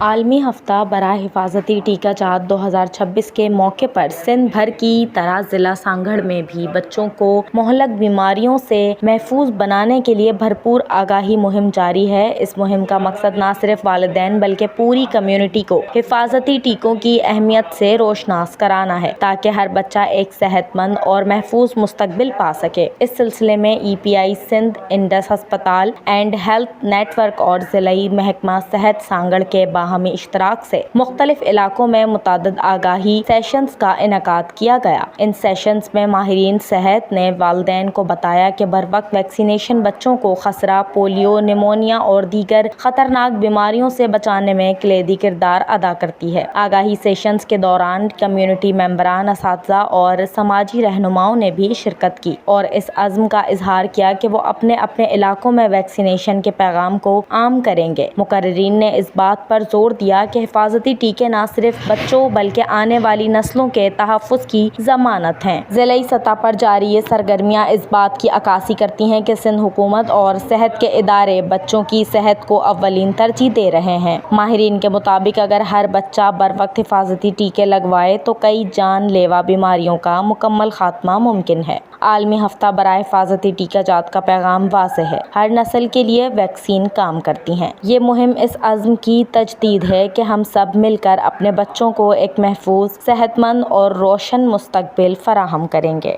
عالمی ہفتہ برائے حفاظتی ٹیکہ جات 2026 کے موقع پر سندھ بھر کی طرح ضلع سانگھڑ میں بھی بچوں کو مہلک بیماریوں سے محفوظ بنانے کے لیے بھرپور آگاہی مہم جاری ہے۔ اس مہم کا مقصد نہ صرف والدین بلکہ پوری کمیونٹی کو حفاظتی ٹیکوں کی اہمیت سے روشناس کرانا ہے تاکہ ہر بچہ ایک صحت مند اور محفوظ مستقبل پا سکے۔ اس سلسلے میں EPI سندھ، انڈس ہسپتال اینڈ ہیلتھ نیٹ ورک اور ضلعی محکمہ صحت سانگھڑ کے باہمی اشتراک سے مختلف علاقوں میں متعدد آگاہی سیشنز کا انعقاد کیا گیا۔ ان سیشنز میں ماہرین صحت نے والدین کو بتایا کہ بروقت ویکسینیشن بچوں کو خسرہ، پولیو، نمونیا اور دیگر خطرناک بیماریوں سے بچانے میں کلیدی کردار ادا کرتی ہے۔ آگاہی سیشنز کے دوران کمیونٹی ممبران، اساتذہ اور سماجی رہنماؤں نے بھی شرکت کی اور اس عزم کا اظہار کیا کہ وہ اپنے اپنے علاقوں میں ویکسینیشن کے پیغام کو عام کریں گے۔ مقررین نے اس بات پر زور دیا کہ حفاظتی ٹیکے نہ صرف بچوں بلکہ آنے والی نسلوں کے تحفظ کی ضمانت ہیں۔ ضلعی سطح پر جاری یہ سرگرمیاں اس بات کی عکاسی کرتی ہیں کہ سندھ حکومت اور صحت کے ادارے بچوں کی صحت کو اولین ترجیح دے رہے ہیں۔ ماہرین کے مطابق اگر ہر بچہ بروقت حفاظتی ٹیکے لگوائے تو کئی جان لیوا بیماریوں کا مکمل خاتمہ ممکن ہے۔ عالمی ہفتہ برائے حفاظتی ٹیکہ جات کا پیغام واضح ہے: ہر نسل کے لیے ویکسین کام کرتی ہے۔ یہ مہم اس عزم کی تجدید ہے کہ ہم سب مل کر اپنے بچوں کو ایک محفوظ، صحت مند اور روشن مستقبل فراہم کریں گے۔